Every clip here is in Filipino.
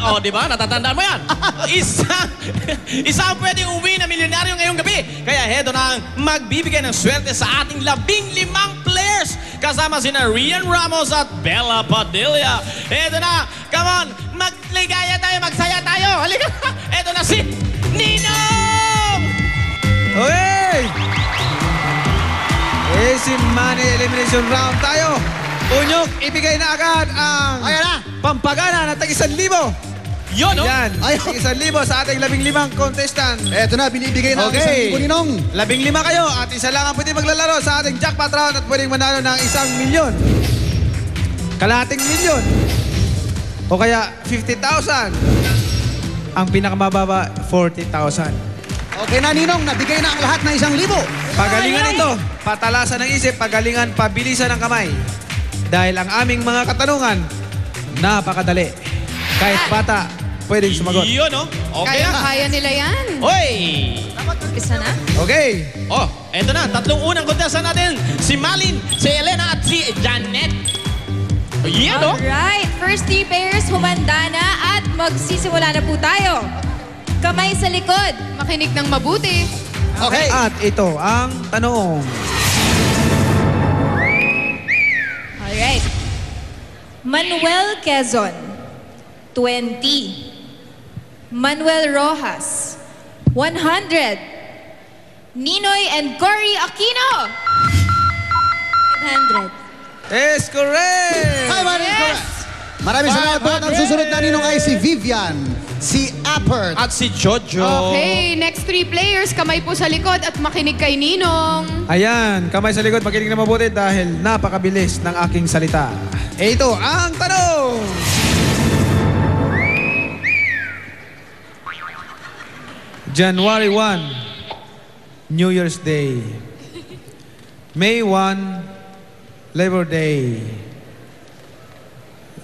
O, di ba? Natatandaan mo yan. Isang pwedeng uwi na milyonaryo ngayong gabi. Kaya heto na ang magbibigay ng swerte sa ating 15 players. Kasama sina Rian Ramos at Bella Padilla. Heto na. Come on. Magligaya tayo. Magsaya tayo. Halika. Heto na si Ninong! Okay! Easy money elimination round tayo. Unyok, ibigay na agad ang Ayan na. pampagana na tag-1,000. Yun, no? Yan, Ay. tag-1,000 sa ating 15 contestant. Eto na, binibigay na ang Okay. 1,000 Ninong. 15 kayo at isa lang ang pwede maglalaro sa ating jackpot round at pwedeng manalo ng 1,000,000. Kalahating milyon. O kaya 50,000. Ang pinakamababa, 40,000. Okay na, Ninong. Nabigay na ang lahat na 1,000. Pagalingan ito, patalasan ng isip, pagalingan, pabilisan ng kamay. Dahil ang aming mga katanungan, napakadali. Kahit bata, pwedeng sumagot. Yun, no? Okay na. Kaya nila yan. Hoy! Isa na? Okay. Oh, eto na. Tatlong unang contestant natin. Si Malin, si Elena at si Janet. Yan, no? Alright, first 3 pairs, humanda na at magsisimula na po tayo. Kamay sa likod. Makinig ng mabuti. Okay. At ito ang tanong. Alright. Manuel Quezon, 20. Manuel Rojas, 100. Ninoy and Cory Aquino, 500. Is correct! Hi, maraming salamat po. Ang susunod na Ninong ay si Vivian, si Appert. At si Jojo. Okay, next 3 players, kamay po sa likod at makinig kay Ninong. Ayan, kamay sa likod, makinig na mabuti dahil napakabilis ng aking salita. Ito ang tanong! January 1, New Year's Day. May 1, Labor Day.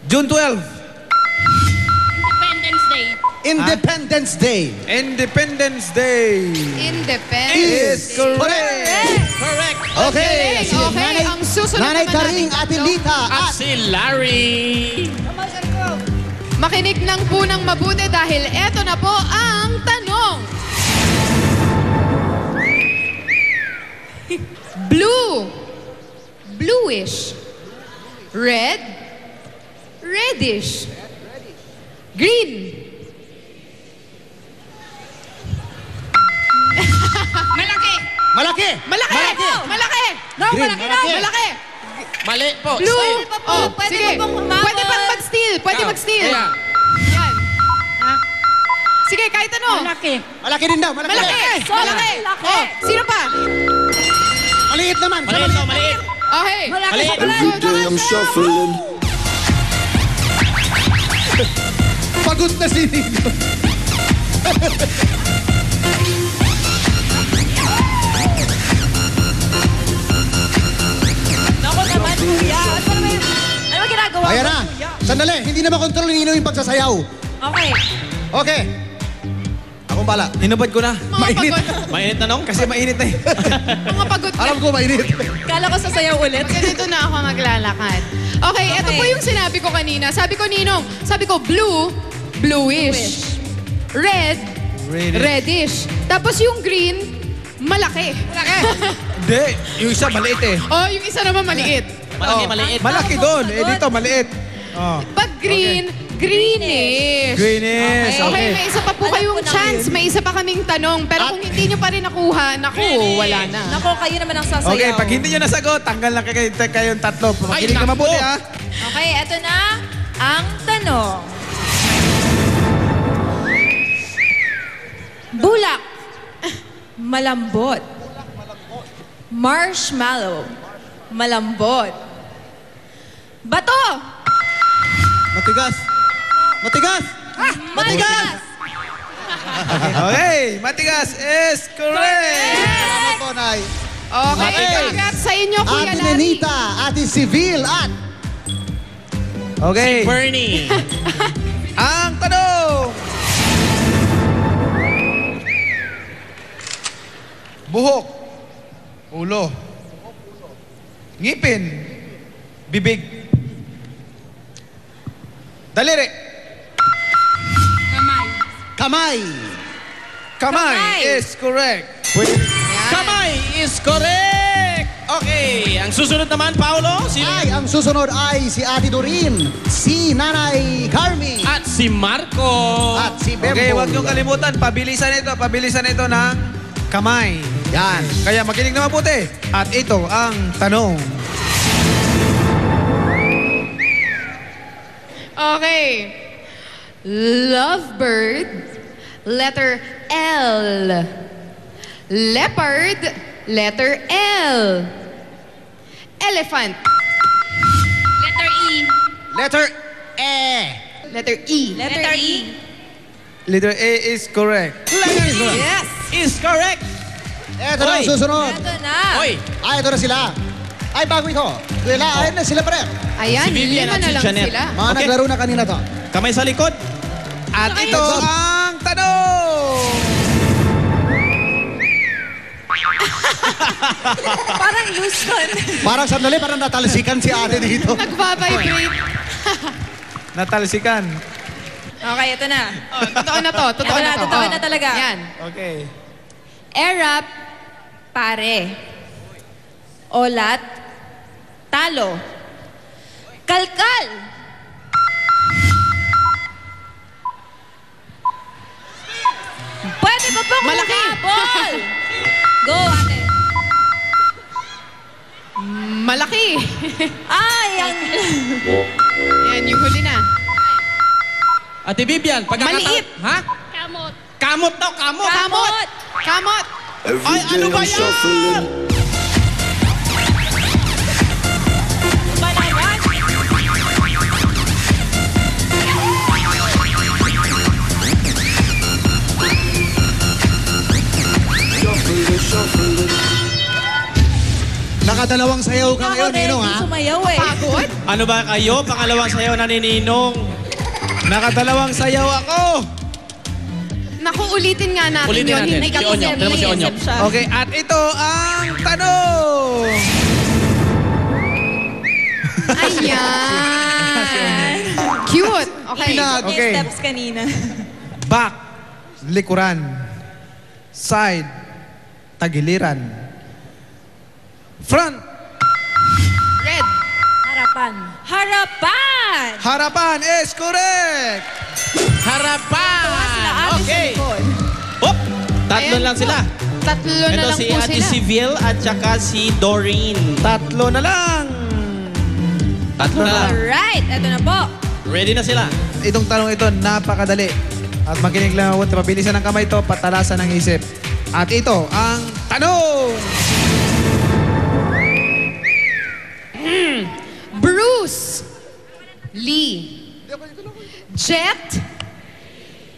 June 12, Independence Day. Independence Day. Independence Day. Independence. Is correct! Correct. Okay. Si Okay, ang susunod Nanay naman Karing, natin Ate tatlo. Lita, At at si Larry. Makinig lang po ng mabuti dahil eto na po ang tanong. Blue. Bluish. Red. Reddish. Green. Malaki. Malaki. Malaki. Malaki. No, Green, malaki na. malaki. Malaki. Mali po. Blue. Stay. pa po. Pwede sige. pa pong humabol. Pwede pang mag-steal. Pwede Ikaw. mag-steal. Ayan. Yan. Ha? Sige, kahit ano. Malaki. Malaki din daw. Malaki. Malaki. Malaki. Oh, sino pa? Maliit naman. Maliit to, maliit. Okay. Mali. Every day I'm shuffling. Pagod na si Ninong. Naku naman, kuya. Ano ba ginagawa Ayan mo, na. kuya? Sandali. Hindi na makontrol ni Ninong yung pagsasayaw. Okay. Okay. Akong bala. Hinubad ko na. Mainit. Mainit na nung? Kasi mainit na eh. Mga pagod na. Alam ko mainit. Kala ko sasayaw ulit. Ganito na ako maglalakad. Okay, ito po yung sinabi ko kanina. Sabi ko, Ninong, sabi ko, blue, bluish. Red, reddish. Tapos yung green, malaki. Malaki. Hindi, yung isa maliit eh. Oh, yung isa naman maliit. Malaki, Oh, maliit. Malaki doon. Eh dito maliit. Oh. Pag green, greenish. Greenish. Okay, may isa pa po Alam kayong ko na chance. May isa pa kaming tanong. Pero kung hindi nyo pa rin nakuha, naku, wala na. Naku, kayo naman ang sasayaw. Okay, pag hindi nyo nasagot, tanggal lang kayong tatlo. Makinig na naku. mabuti ha. Okay, eto na ang tanong. Bulak. Malambot. Marshmallow. Malambot. Bato. Matigas. Matigas. Matigas. Okay, matigas is correct. Salamat po, Nay. Okay, congrats sa inyo, Kuya Ate Larry. Nenita, Ate Civil, at Okay, Bernie. ang tanong. Buhok, ulo, ngipin, bibig, daliri. kamay. Kamay is correct. Kamay is correct! Okay, ang susunod naman, Paolo, sino? Ay, ang susunod ay si Ate Doreen, si Nanay Carmi, At si Marco. at si Bembo. Okay, huwag niyong kalimutan. Pabilisan ito ng kamay. Yan. Kaya makinig na mabuti. At ito ang tanong. Okay. Lovebird, letter L. Leopard, letter L. Elephant, Letter E. Letter E. letter E. Letter E. Letter A is correct. Yes. Is correct. Ito na ang Oy. susunod. Ito na. Oy, Ay, ito na sila. Ay, bago ito. Ayun na sila pre. Ayan, Si Vivian lima at na si lang Janet. sila. Mga Okay. naglaro na kanina to. kamay sa likod. At Okay. ito ang tanong. Parang Houston. Parang sandali, parang natalsikan si ate dito. Nagbabibrate. Natalsikan. Okay, ito na. Oh, totoo na to. Totoo Ito na na, to. totoo Oh. na talaga. Yan. Okay. Erap, pare. Olat, talo. Kalkal. Pwede ba pong Malaki. humabol? Go, ate. Malaki. Ay, ang... Yan, yung huli na. Ate Vivian, Maliit. Ha? Kamot. Kamot daw, kamot. Kamot. Kamot. Every Ay, day ano ba I'm yan? shuffling. Balawan. Shuffling, shuffling. Nakadalawang sayaw ka Ako ngayon, din, Ninong, hindi ha? sumayaw eh. Pagod. Ano ba kayo? Pangalawang sayaw na ni Ninong. Nakadalawang sayaw ako. Naku, ulitin nga natin Ulitin yun. natin. Hindi Si ka Onyo. Tignan mo si Onyo. siya. Okay, at ito ang tanong. Ayan. Cute. Okay. Okay. Steps kanina. Back, likuran. Side, tagiliran. Front, Red. Harapan. Harapan! harapan is correct. Harapan! Sila ate sa Okay. likod. Hop! Tatlo Ayan lang po. sila. Tatlo na Ito lang si po Ate sila. Siville at saka si Doreen. Tatlo na lang. Tatlo na lang. Alright, eto na po. Ready na sila. Itong tanong ito, napakadali. At makinig lang ako, pabilisan ng kamay ito, patalasan ng isip. At ito ang tanong. Bruce Lee. Jet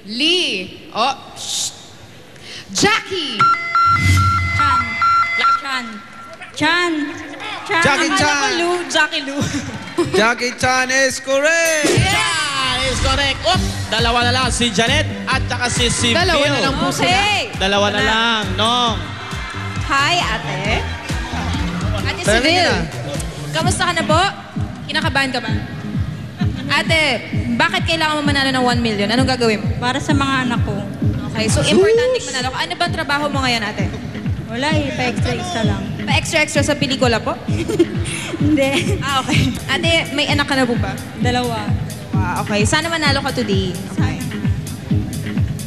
Lee. Oh, shh. Jackie. Chan. Chan. Chan. Chan. Jackie Akala Chan. ko Lou. Jackie Lou. Jackie Chan is correct. Yeah! Is correct. Op! Dalawa na lang. Si Janet at saka si Siville. Dalawa na lang po sila. Okay. Dalawa na lang. Nong. Hi, ate. Ate Tara Siville. na. Kamusta ka na po? Kinakabahan ka ba? Ate, bakit kailangan mo manalo ng 1 million? Anong gagawin mo? Para sa mga anak ko. Okay, so importante manalo ka. Ano bang trabaho mo ngayon, ate? Wala eh, pa-extra-extra lang. Pa-extra-extra sa pelikula po? Hindi. Ah, okay. Ate, may anak ka na po ba? Dalawa. Wow, okay. Sana manalo ka today. Okay.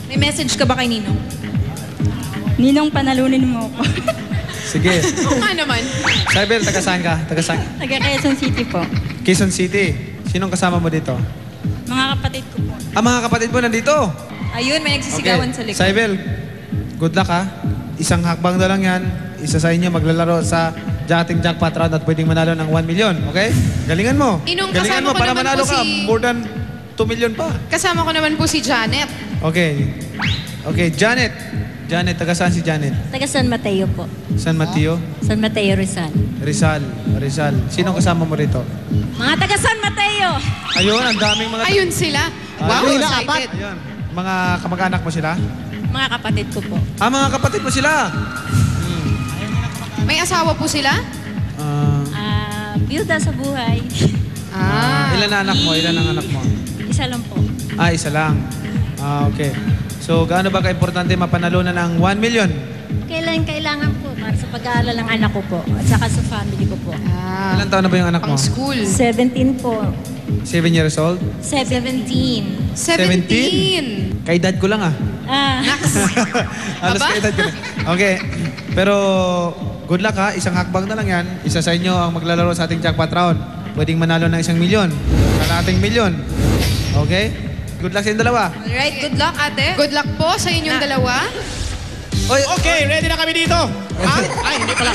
May message ka ba kay Ninong? Ninong, panalunin mo ako. Sige. Oo nga naman. Saibel, taga saan ka? Taga saan? Taga Quezon City po. Quezon City. Sinong kasama mo dito? Mga kapatid ko po. Mga kapatid mo nandito. Ayun, may nagsisigawan sa likod. Saibel, good luck ha. Isang hakbang na lang yan. Isa sa inyo maglalaro sa Jating Jackpot Round at pwedeng manalo ng 1 million. Okay? Galingan mo. Inong, Galingan kasama mo ko para naman manalo po ka. si- More than 2 million pa. Kasama ko naman po si Janet. Okay. Okay, Janet. Janet, taga saan si Janet? Taga San Mateo po. San Mateo? San Mateo, Rizal. Rizal. Rizal. Sinong kasama mo rito? Mga taga San Mateo! Ayun, ang daming mga... Ayun sila. Wow, Ayun na, excited. Ayun. Mga kamag-anak mo sila? Mga kapatid ko po. Mga kapatid mo sila. May asawa po sila? Biyuda sa buhay. Ah. Ilan na anak mo? Ilan ang anak mo? Isa lang po. Isa lang. Okay. So, gaano ba ka-importante mapanalunan ng 1 million? Kailangan po para sa pag-aaral ng anak ko po at saka sa family ko po. Ilang taon na ba yung anak mo? Pang school. 17 po. 7 years old? 17. 17. Kay dad ko lang ah. Halos Aba? kay dad ko lang. Okay. Pero, good luck ha. Isang hakbang na lang yan. Isa sa inyo ang maglalaro sa ating jackpot round. Pwedeng manalo ng 1 milyon. Kalating milyon. Okay? Good luck sa inyong dalawa. Alright, good luck, ate. Good luck po sa inyong dalawa. Oy, Okay, ready na kami dito. Ha? Ay, hindi pala.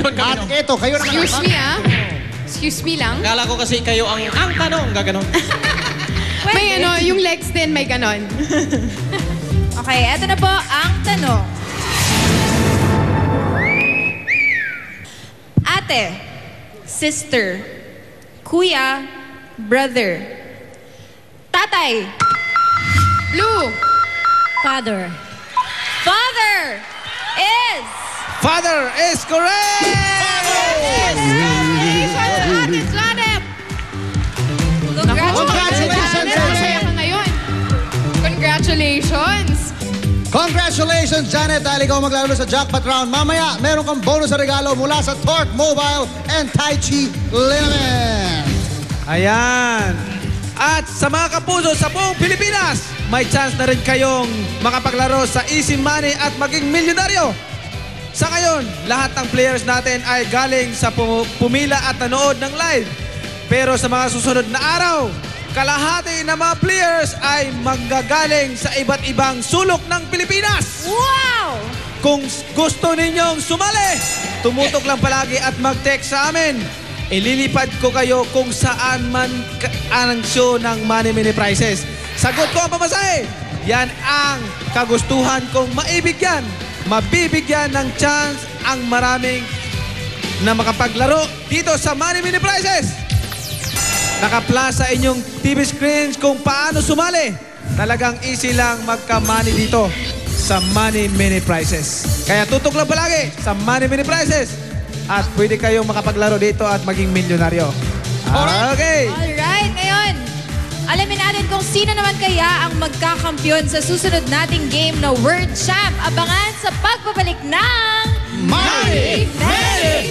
Doon kami. At ito, kayo na Excuse me ah. Excuse me lang. Kala ko kasi kayo ang tanong. Gaganon. May ano, yung legs din may ganon. Okay, eto na po ang tanong. Ate, sister, kuya, brother, tatay, Blue. Father. father is... Father is correct! Congratulations, Ate Janet. Congratulations, Janet. Masaya ka ngayon. Congratulations. Congratulations, Janet, dahil ikaw maglalaro sa jackpot round. Mamaya, meron kang bonus sa regalo mula sa Torque Mobile and Tai Chi Liniment. Ayan. At sa mga kapuso sa buong Pilipinas, may chance na rin kayong makapaglaro sa Easy Money at maging milyonaryo. Sa ngayon, lahat ng players natin ay galing sa pumila at nanood ng live. Pero sa mga susunod na araw, kalahati ng mga players ay manggagaling sa iba't ibang sulok ng Pilipinas. Wow! Kung gusto ninyong sumali, tumutok lang palagi at mag-text sa amin. Ililipad ko kayo kung saan man ang show ng Money Mini Prizes. Sagot ko ang pamasahe. Yan ang kagustuhan kong maibigyan. Mabibigyan ng chance ang maraming na makapaglaro dito sa Money Mini Prizes. Naka-plus sa inyong TV screens kung paano sumali. Talagang easy lang magka-money dito sa Money Mini Prizes. Kaya tutok lang palagi sa Money Mini Prizes. At pwede kayong makapaglaro dito at maging milyonaryo. Okay. Alright, ngayon, alamin natin kung sino naman kaya ang magkakampiyon sa susunod nating game na Word Champ. Abangan sa pagbabalik ng... Money Mini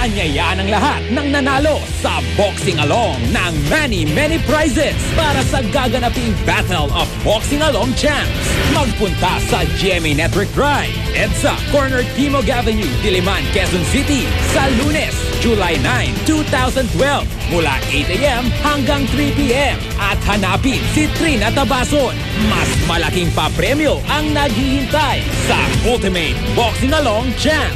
Inaanyayaan ang lahat ng nanalo sa Boxing Along ng Many Prizes para sa gaganaping Battle of Boxing Along Champs. Magpunta sa GMA Network Drive, EDSA, Corner Timog Avenue, Diliman, Quezon City sa Lunes, July 9, 2012 mula 8 a.m. hanggang 3 p.m. At hanapin si Trina Tabason. Mas malaking papremyo ang naghihintay sa Ultimate Boxing Along Champ.